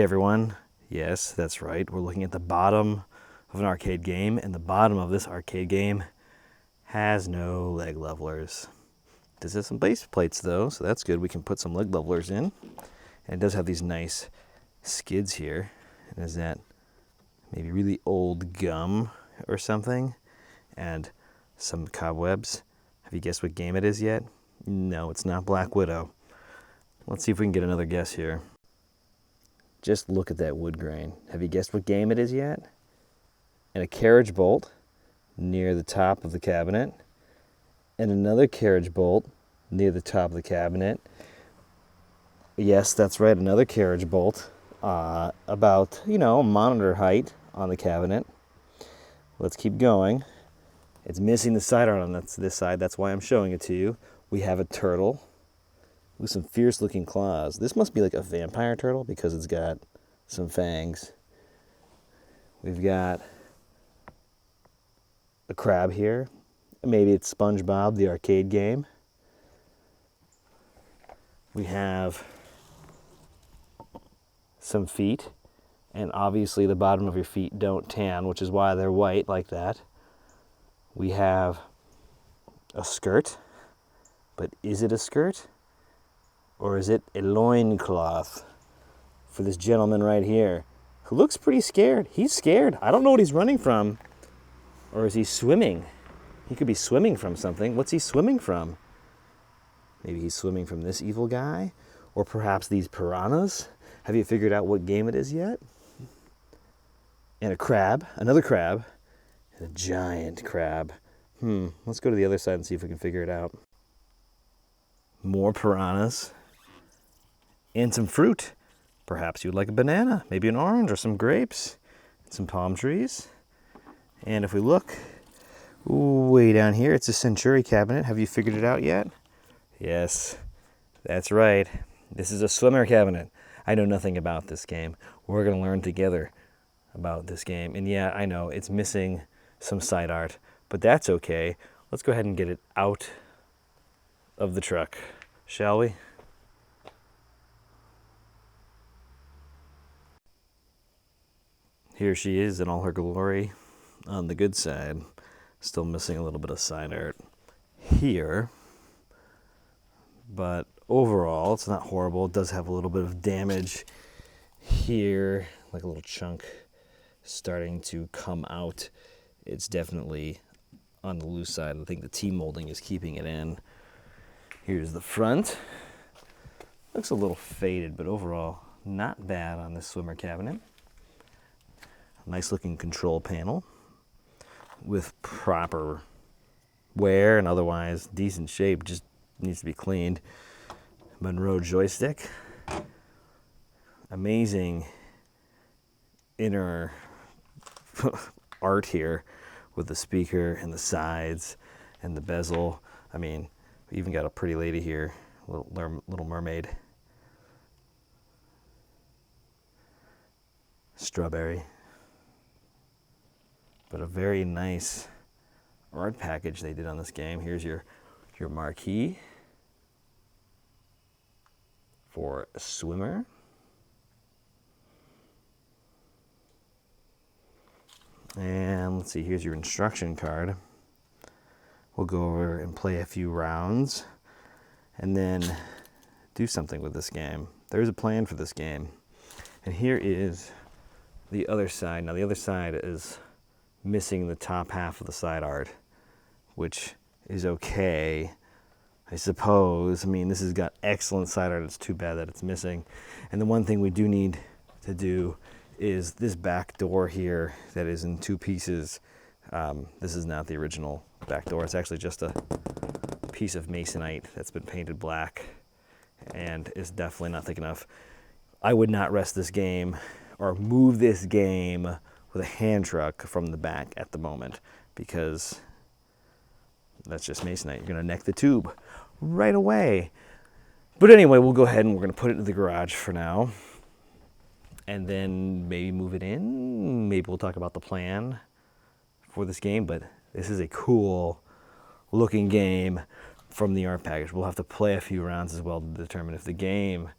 everyone. Yes, that's right. We're looking at the bottom of an arcade game, and the bottom of this arcade game has no leg levelers. It does have some base plates though, so that's good. We can put some leg levelers in. And it does have these nice skids here. And is that maybe really old gum or something? And some cobwebs. Have you guessed what game it is yet? No, it's not Black Widow. Let's see if we can get another guess here. Just look at that wood grain. Have you guessed what game it is yet? And a carriage bolt near the top of the cabinet. And another carriage bolt near the top of the cabinet. Yes, that's right, another carriage bolt about, monitor height on the cabinet. Let's keep going. It's missing the sidearm on this side. That's why I'm showing it to you. We have a turtle with some fierce-looking claws. This must be like a vampire turtle because it's got some fangs. We've got a crab here. Maybe it's SpongeBob, the arcade game. We have some feet, and obviously the bottom of your feet don't tan, which is why they're white like that. We have a skirt, but is it a skirt? Or is it a loincloth for this gentleman right here who looks pretty scared? He's scared. I don't know what he's running from. Or is he swimming? He could be swimming from something. What's he swimming from? Maybe he's swimming from this evil guy? Or perhaps these piranhas? Have you figured out what game it is yet? And a crab, another crab, and a giant crab. Let's go to the other side and see if we can figure it out. More piranhas. And some fruit. Perhaps you'd like a banana, maybe an orange or some grapes, and some palm trees. And if we look way down here, it's a Centuri cabinet. Have you figured it out yet? Yes, that's right. This is a swimmer cabinet. I know nothing about this game. We're going to learn together about this game. And yeah, I know it's missing some side art, but that's okay. Let's go ahead and get it out of the truck, shall we? Here she is in all her glory on the good side. Still missing a little bit of side art here. But overall, it's not horrible. It does have a little bit of damage here, like a little chunk starting to come out. It's definitely on the loose side. I think the T-molding is keeping it in. Here's the front. Looks a little faded, but overall, not bad on this swimmer cabinet. Nice looking control panel with proper wear and otherwise decent shape, just needs to be cleaned. Monroe joystick. Amazing inner art here with the speaker and the sides and the bezel. I mean, we even got a pretty lady here, little mermaid. Strawberry. But a very nice art package they did on this game. Here's your marquee for a swimmer. And let's see, here's your instruction card. We'll go over and play a few rounds and then do something with this game. There's a plan for this game. And here is the other side. Now the other side is missing the top half of the side art, which is okay, I suppose. I mean, this has got excellent side art. It's too bad that it's missing. And the one thing we do need to do is this back door here that is in two pieces. This is not the original back door. It's actually just a piece of masonite that's been painted black and is definitely not thick enough. I would not rest this game or move this game with a hand truck from the back at the moment because that's just masonite. You're going to neck the tube right away. But anyway, we'll go ahead and we're going to put it in the garage for now. And then maybe move it in. Maybe we'll talk about the plan for this game. But this is a cool looking game from the art package. We'll have to play a few rounds as well to determine if the game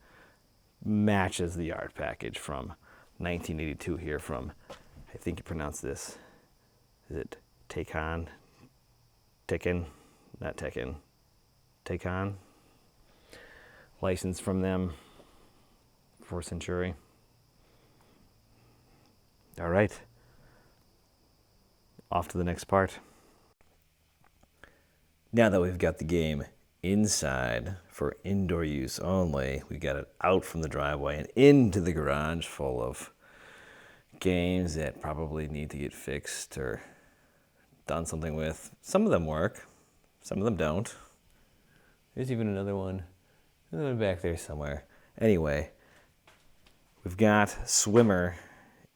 matches the art package from 1982 here from, I think you pronounce this, is it Tehkan? Tehkan? Not Tehkan. Tehkan? License from them for Centuri. All right. Off to the next part. Now that we've got the game inside for indoor use only, we got it out from the driveway and into the garage full of games that probably need to get fixed or done something with. Some of them work, some of them don't. There's even another one back there somewhere. Anyway, we've got Swimmer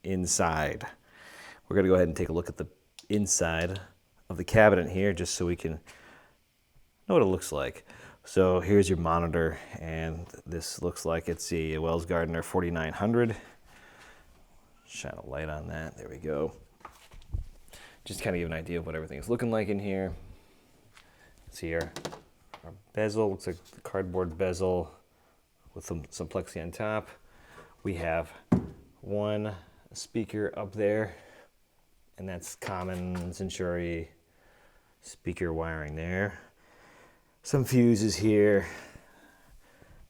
inside. We're going to go ahead and take a look at the inside of the cabinet here just so we can know what it looks like. So here's your monitor, and this looks like it's a Wells Gardner 4900. Shine a light on that. There we go. Just kind of give an idea of what everything is looking like in here. See our bezel. Looks like the cardboard bezel with some plexi on top. We have one speaker up there, and that's common Centuri speaker wiring there. Some fuses here.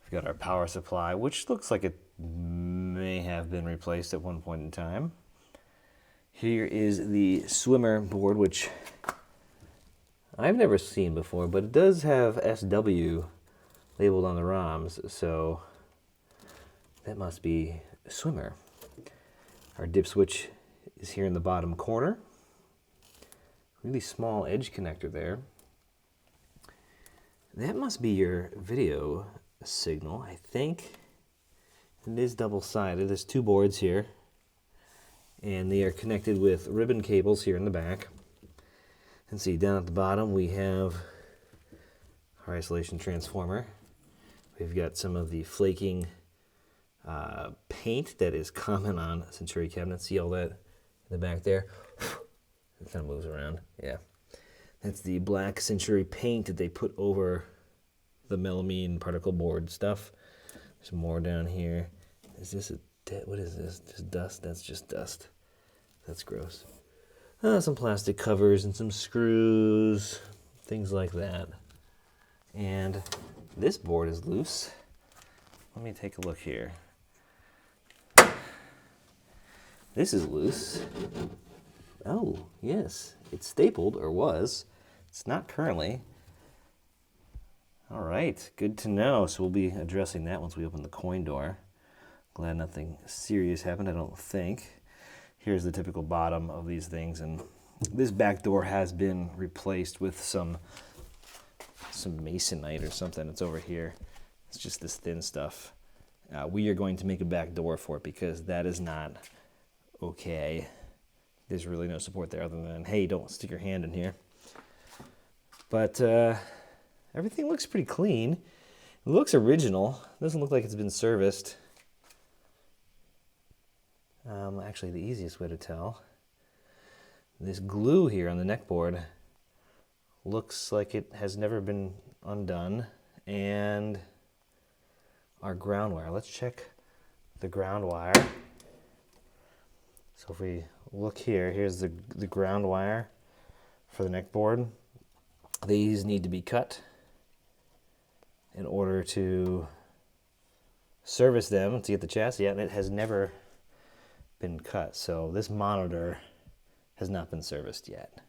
We've got our power supply, which looks like it may have been replaced at one point in time. Here is the Swimmer board, which I've never seen before, but it does have SW labeled on the ROMs, so that must be Swimmer. Our dip switch is here in the bottom corner. Really small edge connector there. That must be your video signal, I think. It is double-sided. There's two boards here, and they are connected with ribbon cables here in the back. And see, down at the bottom we have our isolation transformer. We've got some of the flaking paint that is common on Centuri cabinets. See all that in the back there? It kind of moves around. Yeah. That's the black Centuri paint that they put over the melamine particle board stuff. There's more down here. Is this what is this? Just dust? That's just dust. That's gross. Some plastic covers and some screws, things like that. And this board is loose. Let me take a look here. This is loose. Oh, yes. It's stapled, or was. It's not currently. All right, good to know. So we'll be addressing that once we open the coin door. Glad nothing serious happened, I don't think. Here's the typical bottom of these things, and this back door has been replaced with some masonite or something. It's over here. It's just this thin stuff. We are going to make a back door for it because that is not okay. There's really no support there other than, hey, don't stick your hand in here. But everything looks pretty clean. It looks original. It doesn't look like it's been serviced. Actually, the easiest way to tell, this glue here on the neck board looks like it has never been undone. And our ground wire. Let's check the ground wire. So if we look here, here's the ground wire for the neck board. These need to be cut in order to service them to get the chassis out, and it has never been cut. So this monitor has not been serviced yet.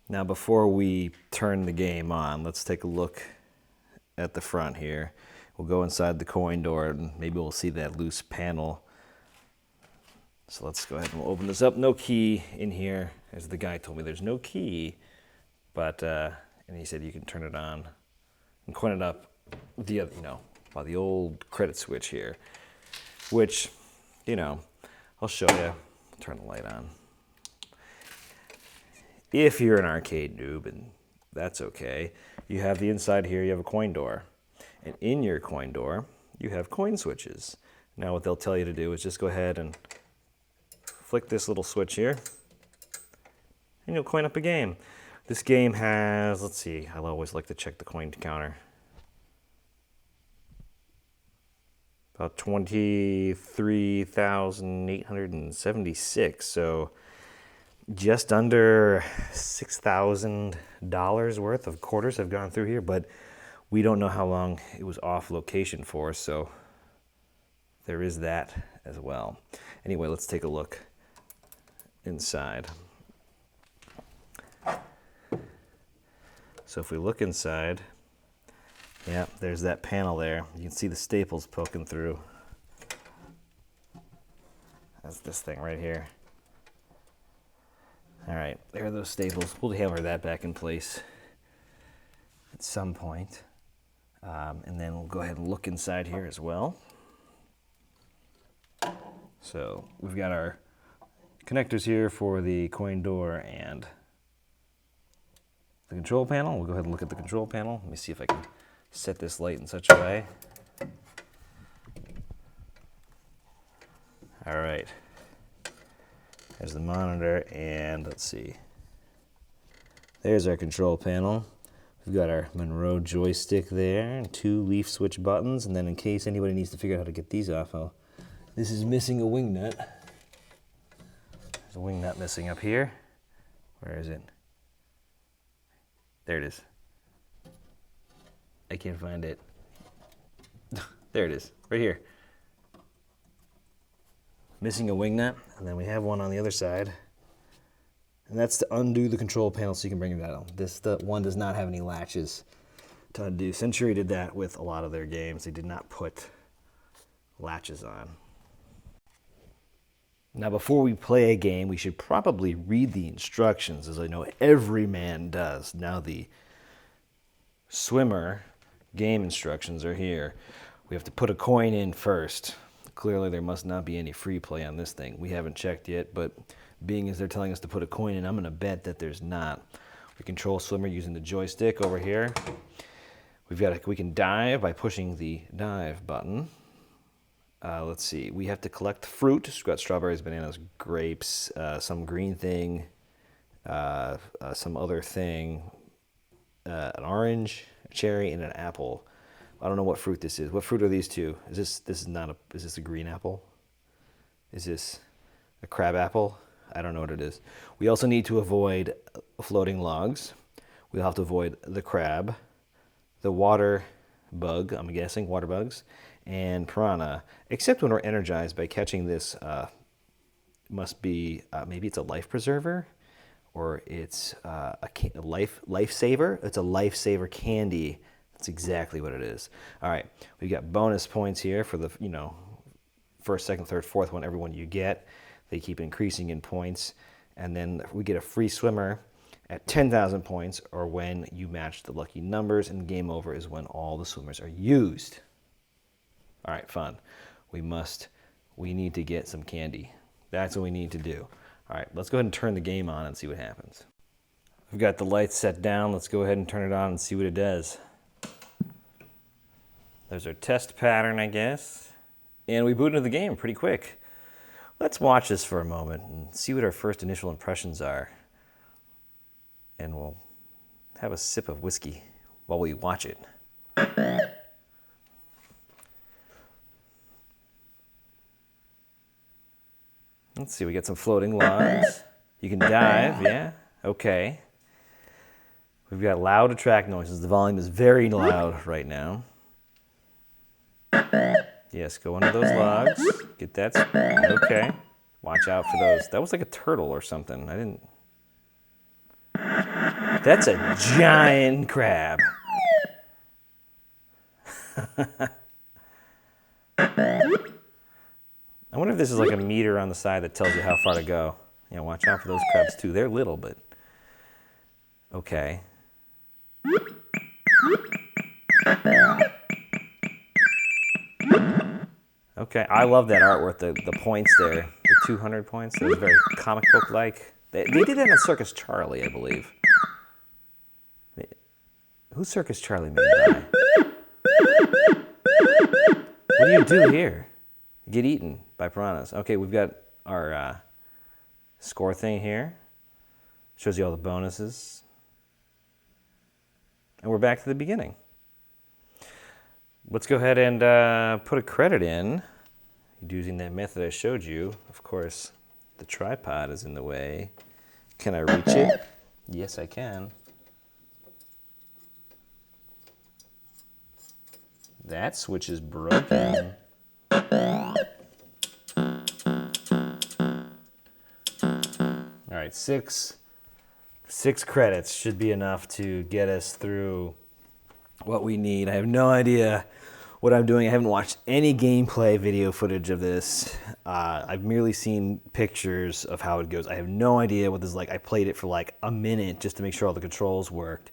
Now before we turn the game on, let's take a look at the front here. We'll go inside the coin door and maybe we'll see that loose panel. So let's go ahead and we'll open this up. No key in here. As the guy told me, there's no key, but and he said you can turn it on and coin it up the other, by the old credit switch here, which, I'll show you. Turn the light on. If you're an arcade noob, and that's okay, you have the inside here, you have a coin door. And in your coin door, you have coin switches. Now what they'll tell you to do is just go ahead and flick this little switch here, and you'll coin up a game. This game has, let's see, I always like to check the coin counter. About 23,876. So just under $6,000 worth of quarters have gone through here, but we don't know how long it was off location for, so there is that as well. Anyway, let's take a look inside. So if we look inside, yeah, there's that panel there. You can see the staples poking through. That's this thing right here. All right, there are those staples. We'll hammer that back in place at some point. And then we'll go ahead and look inside here as well. So we've got our connectors here for the coin door and the control panel. We'll go ahead and look at the control panel. Let me see if I can set this light in such a way. All right. There's the monitor, and let's see. There's our control panel. We've got our Monroe joystick there, and 2 leaf switch buttons, and then in case anybody needs to figure out how to get these off, this is missing a wing nut. There's a wing nut missing up here. Where is it? There it is. I can't find it. There it is, right here. Missing a wing nut, and then we have one on the other side. And that's to undo the control panel so you can bring it down. This one does not have any latches to undo. Centuri did that with a lot of their games. They did not put latches on. Now, before we play a game, we should probably read the instructions, as I know every man does. Now, the swimmer game instructions are here. We have to put a coin in first. Clearly, there must not be any free play on this thing. We haven't checked yet, but being as they're telling us to put a coin in, I'm going to bet that there's not. We control swimmer using the joystick over here. We can dive by pushing the dive button. Let's see. We have to collect fruit. We've got strawberries, bananas, grapes, some green thing, some other thing, an orange, a cherry, and an apple. I don't know what fruit this is. What fruit are these two? Is this a green apple? Is this a crab apple? I don't know what it is. We also need to avoid floating logs. We'll have to avoid the crab, the water bug, I'm guessing, water bugs, and piranha, except when we're energized by catching this, must be, maybe it's a life preserver, or it's a lifesaver. It's a lifesaver candy. That's exactly what it is. All right, we've got bonus points here for the, first, second, third, fourth one, every one you get. They keep increasing in points. And then we get a free swimmer at 10,000 points, or when you match the lucky numbers, and game over is when all the swimmers are used. All right, fun. We need to get some candy. That's what we need to do. All right, let's go ahead and turn the game on and see what happens. We've got the lights set down. Let's go ahead and turn it on and see what it does. There's our test pattern, I guess. And we boot into the game pretty quick. Let's watch this for a moment and see what our first initial impressions are. And we'll have a sip of whiskey while we watch it. Let's see, we got some floating logs. You can dive, yeah, okay. We've got loud attract noises. The volume is very loud right now. Yes, go under those logs. Get that. Okay. Watch out for those. That was like a turtle or something. That's a giant crab. I wonder if this is like a meter on the side that tells you how far to go. Yeah, watch out for those crabs too. They're little, but okay. Okay, I love that artwork, the points there, the 200 points. That was very comic book-like. They did that in Circus Charlie, I believe. Who's Circus Charlie made by? What do you do here? Get eaten by piranhas. Okay, we've got our score thing here. Shows you all the bonuses. And we're back to the beginning. let's go ahead and put a credit in using that method I showed you. Of course, the tripod is in the way. Can I reach it? Yes, I can. That switch is broken. All right, six credits should be enough to get us through what we need. I have no idea what I'm doing. I haven't watched any gameplay video footage of this. I've merely seen pictures of how it goes. I have no idea what this is like. I played it for like a minute just to make sure all the controls worked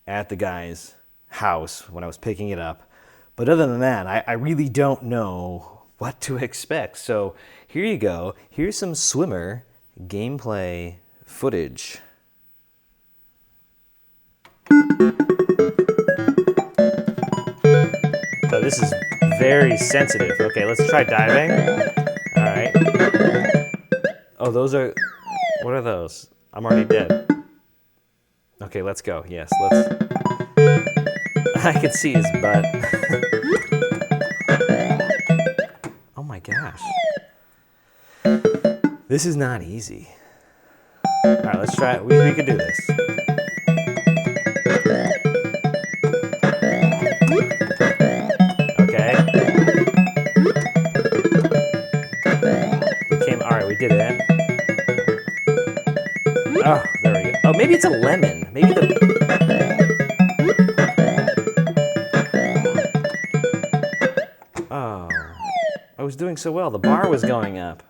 at the guy's house when I was picking it up. But other than that, I really don't know what to expect. So here you go. Here's some swimmer gameplay footage. So this is very sensitive. Okay, let's try diving. All right. Oh, those are, what are those? I'm already dead. Okay, let's go. Yes, let's. I can see his butt. Oh my gosh. This is not easy. All right, let's try it. We can do this. Okay. All right, we did it. Oh, there we go. Oh, maybe it's a lemon. Maybe the. Oh, I was doing so well. The bar was going up.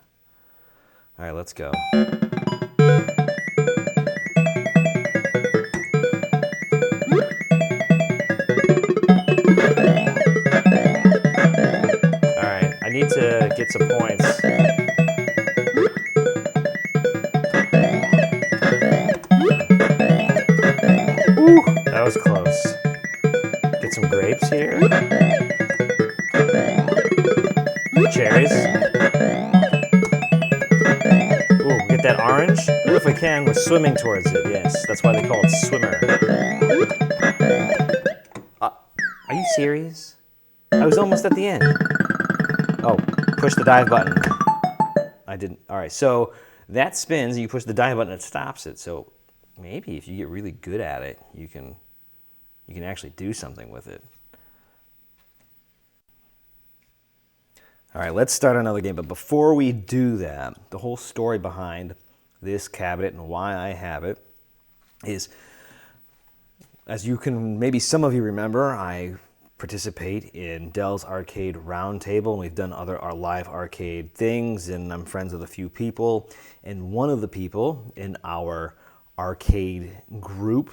All right, let's go. All right, I need to get some points. Ooh, that was close. Get some grapes here. Cherries. Ooh, get that orange. Or if we can, we're swimming towards it. Yes, that's why they call it swimmer. Are you serious? I was almost at the end. Oh, push the dive button. I didn't. All right, so that spins, and you push the dive button, it stops it. So maybe if you get really good at it, you can actually do something with it. All right, let's start another game. But before we do that, the whole story behind this cabinet and why I have it is, as you can, maybe some of you remember, I participate in Dell's Arcade Roundtable, and we've done other live arcade things, and I'm friends with a few people. And one of the people in our arcade group,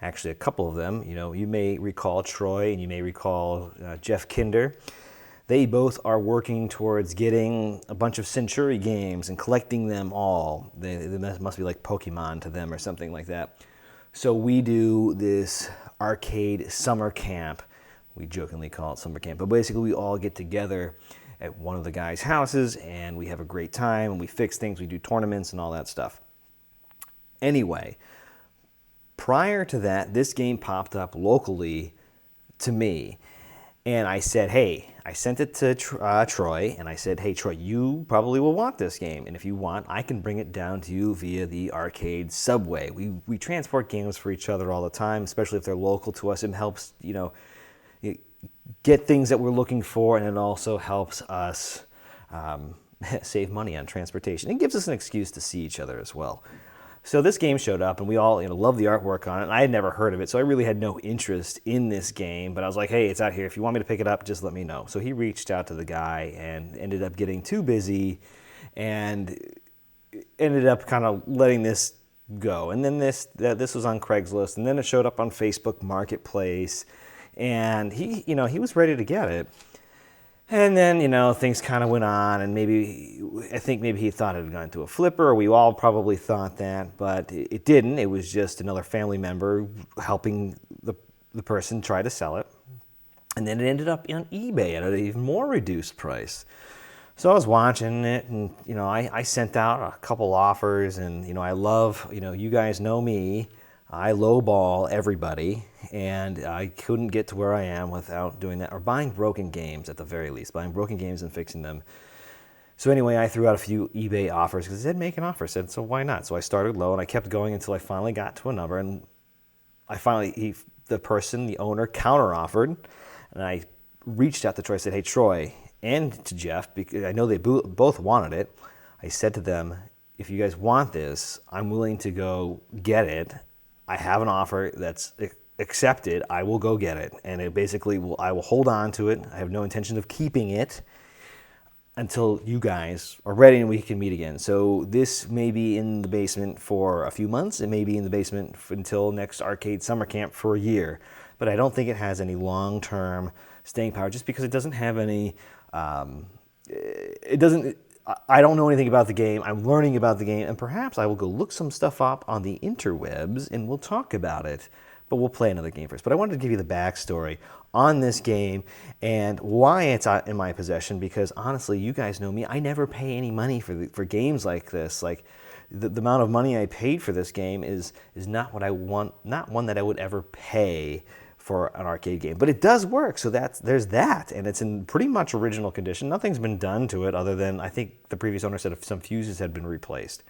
actually a couple of them, you may recall Troy and you may recall Jeff Kinder. They both are working towards getting a bunch of Centuri games and collecting them all. They must be like Pokemon to them or something like that. So we do this arcade summer camp. We jokingly call it summer camp, but basically we all get together at one of the guys' houses and we have a great time and we fix things, we do tournaments and all that stuff. Anyway, prior to that, this game popped up locally to me. And I said, hey, I sent it to Troy, and I said, hey, Troy, you probably will want this game. And if you want, I can bring it down to you via the arcade subway. We transport games for each other all the time, especially if they're local to us. It helps, get things that we're looking for, and it also helps us save money on transportation. It gives us an excuse to see each other as well. So this game showed up, and we all love the artwork on it, and I had never heard of it, so I really had no interest in this game, but I was like, hey, it's out here. If you want me to pick it up, just let me know. So he reached out to the guy and ended up getting too busy and ended up kind of letting this go. And then this was on Craigslist, and then it showed up on Facebook Marketplace, and he was ready to get it. And then, things kind of went on, and I think maybe he thought it had gone to a flipper, or we all probably thought that, but it didn't. It was just another family member helping the person try to sell it. And then it ended up on eBay at an even more reduced price. So I was watching it, and, I sent out a couple offers, and, I love, you guys know me. I lowball everybody, and I couldn't get to where I am without doing that, or buying broken games at the very least, buying broken games and fixing them. So anyway, I threw out a few eBay offers because it said make an offer. I said, so why not? So I started low, and I kept going until I finally got to a number, and the owner counter-offered, and I reached out to Troy, said, hey, Troy, and to Jeff, because I know they both wanted it. I said to them, if you guys want this, I'm willing to go get it. I have an offer that's accepted. I will go get it. And it basically I will hold on to it. I have no intention of keeping it until you guys are ready and we can meet again. So this may be in the basement for a few months. It may be in the basement until next arcade summer camp for a year. But I don't think it has any long-term staying power just because it doesn't have any, I don't know anything about the game. I'm learning about the game, and perhaps I will go look some stuff up on the interwebs, and we'll talk about it. But we'll play another game first. But I wanted to give you the backstory on this game and why it's in my possession, because honestly, you guys know me. I never pay any money for games like this. Like, the amount of money I paid for this game is not what I want, not one that I would ever pay for an arcade game, but it does work. So there's that, and it's in pretty much original condition. Nothing's been done to it other than I think the previous owner said some fuses had been replaced.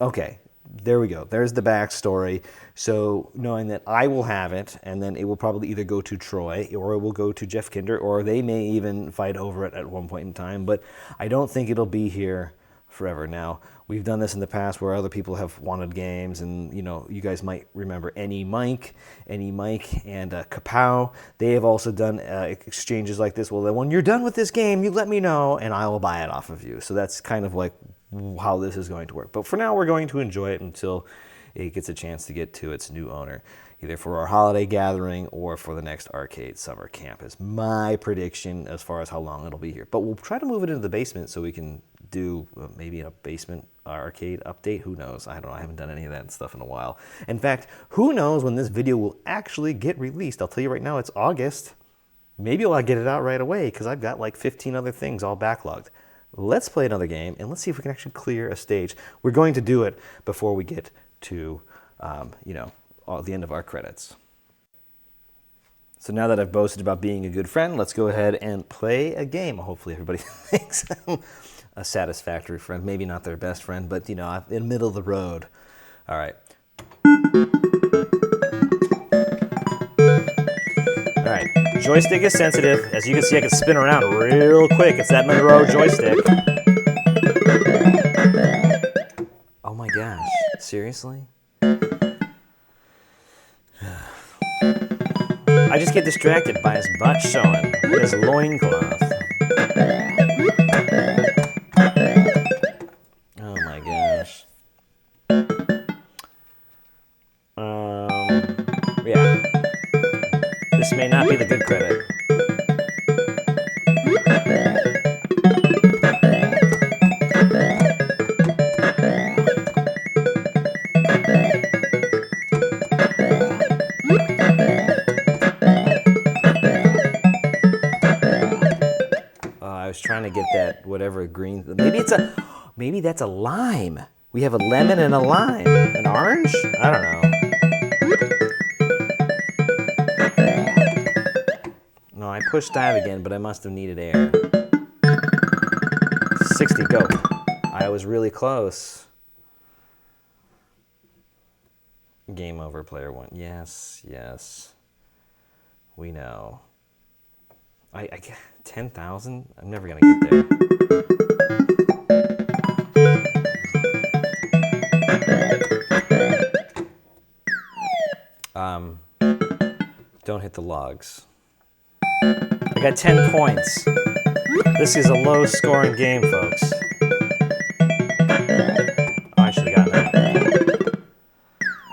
Okay, there we go. There's the backstory. So knowing that I will have it, and then it will probably either go to Troy or it will go to Jeff Kinder, or they may even fight over it at one point in time. But I don't think it'll be here forever. Now, we've done this in the past where other people have wanted games, and you guys might remember Any Mike and Kapow. They have also done exchanges like this. Well, then when you're done with this game, you let me know and I will buy it off of you. So that's kind of like how this is going to work. But for now, we're going to enjoy it until it gets a chance to get to its new owner, either for our holiday gathering or for the next arcade summer camp is my prediction as far as how long it'll be here. But we'll try to move it into the basement so we can do maybe a basement arcade update. Who knows? I don't know. I haven't done any of that stuff in a while. In fact, who knows when this video will actually get released? I'll tell you right now, it's August. Maybe I'll get it out right away because I've got like 15 other things all backlogged. Let's play another game and let's see if we can actually clear a stage. We're going to do it before we get to, the end of our credits. So now that I've boasted about being a good friend, let's go ahead and play a game. Hopefully everybody thinks I'm a satisfactory friend. Maybe not their best friend, but in the middle of the road. All right. All right. Joystick is sensitive. As you can see, I can spin around real quick. It's that Monroe joystick. Oh my gosh. Seriously? I just get distracted by his butt showing, his loincloth. Oh my gosh. Yeah. This may not be the good credit. I was trying to get that whatever green. Maybe that's a lime. We have a lemon and a lime. An orange? I don't know. No, I pushed dive again, but I must have needed air. 60, go. I was really close. Game over, player one. Yes, yes. We know. I 10,000? I'm never gonna get there. Don't hit the logs. I got 10 points. This is a low-scoring game, folks. Oh, I should have gotten that.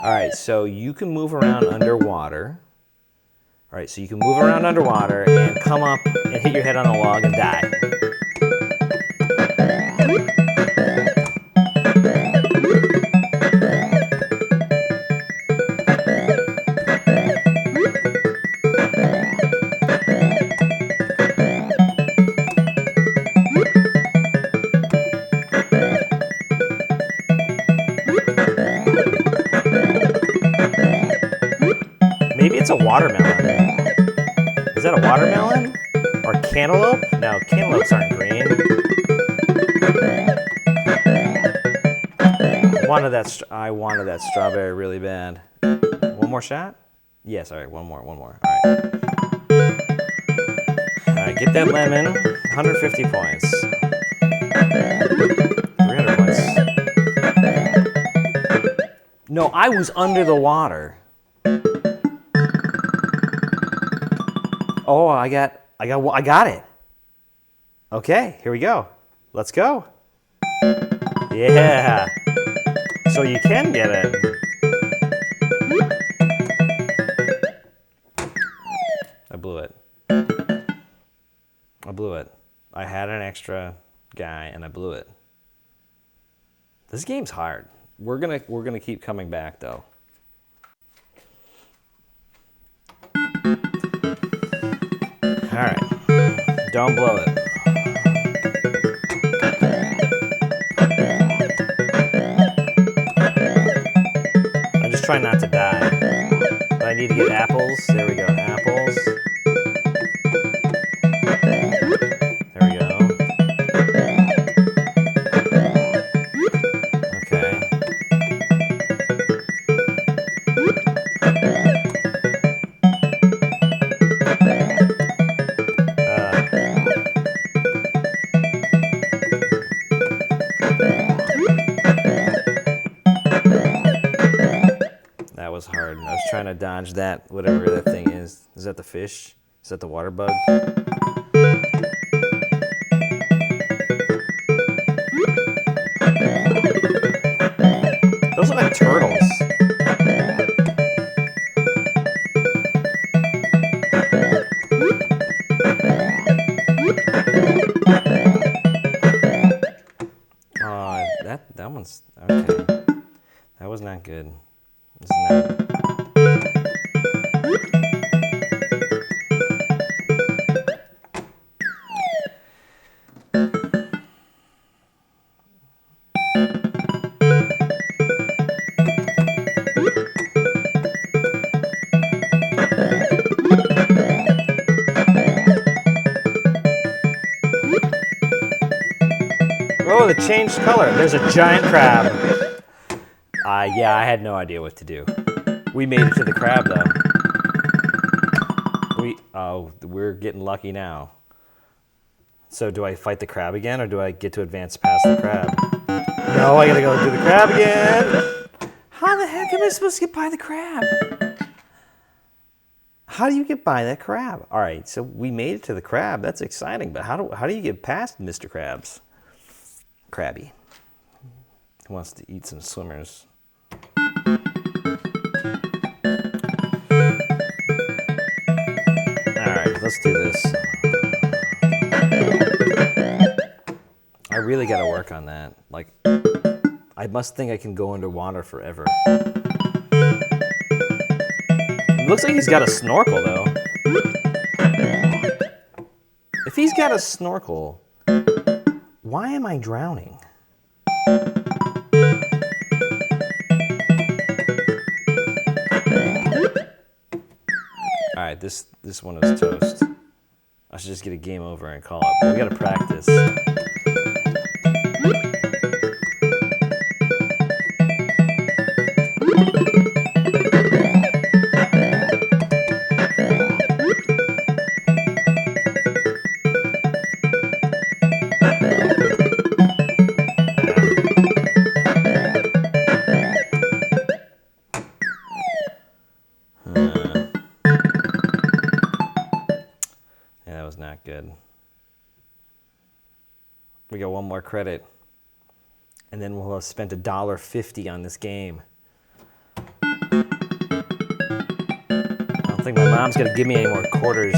All right, so you can move around underwater. All right, so you can move around underwater and come up and hit your head on a log and die. it's a watermelon. Is that a watermelon? Or cantaloupe? No, cantaloupes aren't green. I wanted that strawberry really bad. One more shot? Yes, all right, one more. All right. All right, get that lemon. 150 points. 300 points. No, I was under the water. Oh, I got it. Okay, here we go. Let's go. Yeah. So you can get it. I blew it. I had an extra guy and I blew it. This game's hard. We're gonna keep coming back though. All right. Don't blow it. I'm just trying not to die. But I need to get apples. There we go. Apples. There we go. Okay. That was hard. I was trying to dodge that, whatever that thing is. Is that the fish? Is that the water bug? Those are like turtles. That one's okay. That was not good. It's not. Oh, it changed color. There's a giant crab. Yeah, I had no idea what to do. We made it to the crab, though. We're getting lucky now. So do I fight the crab again, or do I get to advance past the crab? No, I gotta go do the crab again. How the heck am I supposed to get by the crab? How do you get by that crab? All right, so we made it to the crab. That's exciting, but how do you get past Mr. Krabs? Krabby. He wants to eat some swimmers. Alright, let's do this. I really gotta work on that. Like, I must think I can go underwater forever. It looks like he's got a snorkel, though. If he's got a snorkel, why am I drowning? Alright, this one is toast. I should just get a game over and call it. But we gotta practice. Not good. We got one more credit, and then we'll have spent $1.50 on this game. I don't think my mom's gonna give me any more quarters.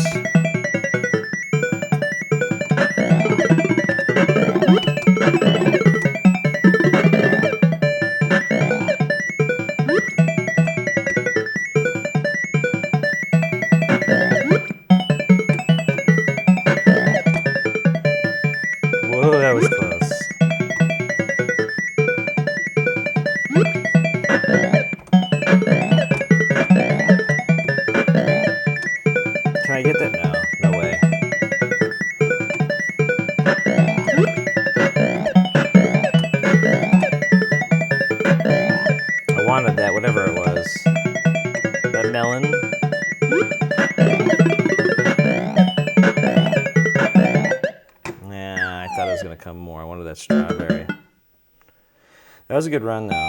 thought it was going to come more. I wanted that strawberry. That was a good run, though.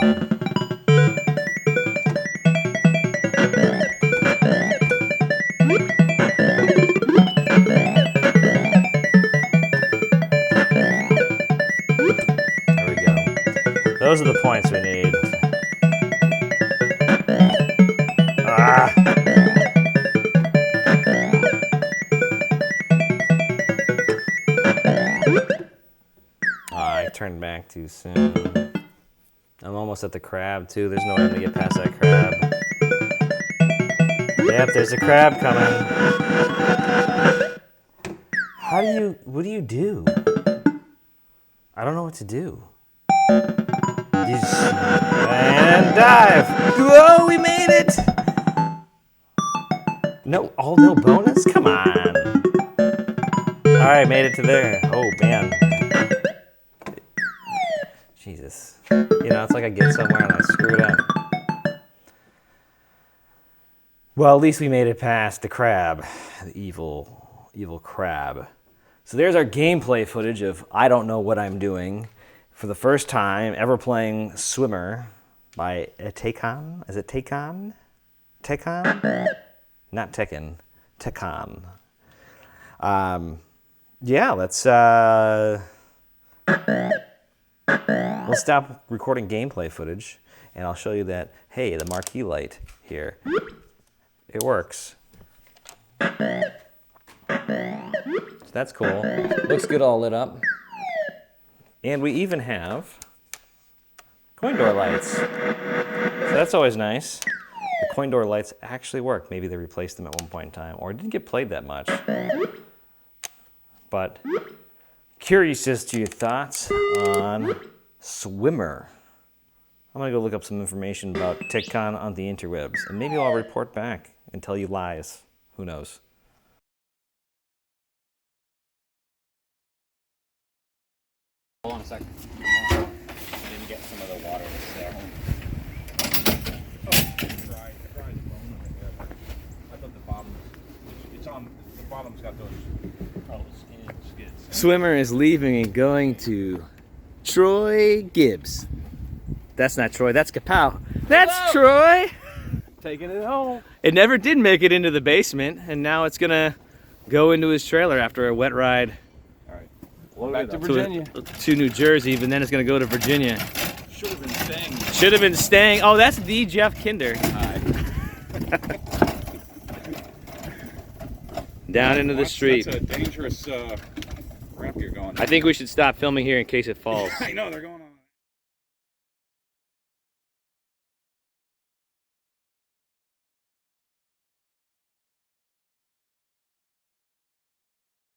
There we go. Those are the points we need. Ah! I turned back too soon. I'm almost at the crab, too. There's no way to get past that crab. Yep, there's a crab coming. What do you do? I don't know what to do. And dive! Whoa, we made it! No bonus? Come on. All right, made it to there. Oh, man. Jesus. You know, it's like I get somewhere and I screw it up. Well, at least we made it past the crab. The evil crab. So there's our gameplay footage of I don't know what I'm doing. For the first time ever playing Swimmer by Tehkan. Is it Tehkan? Tehkan? Not Tekken. Tehkan. Yeah, we'll stop recording gameplay footage, and I'll show you that, hey, the marquee light here, it works. So that's cool. Looks good all lit up. And we even have coin door lights. So that's always nice. The coin door lights actually work. Maybe they replaced them at one point in time, or it didn't get played that much. But curious as to your thoughts on Swimmer. I'm gonna go look up some information about Tehkan on the interwebs, and maybe I'll report back and tell you lies. Who knows? Hold on a second. I didn't get some of the water that's there. Dry the bone of it, yeah. I thought the bottom, it's on, the bottom's got those, skids. Swimmer is leaving and going to Troy Gibbs. That's not Troy, that's Kapow. That's Hello. Troy! Taking it home. It never did make it into the basement, and now it's gonna go into his trailer after a wet ride. Back to Virginia. To New Jersey, but then it's going to go to Virginia. Should have been staying. Should have been staying. Oh, that's the Jeff Kinder. Hi. Down into the street. That's a dangerous ramp you're going. I think we should stop filming here in case it falls. I know, they're going on.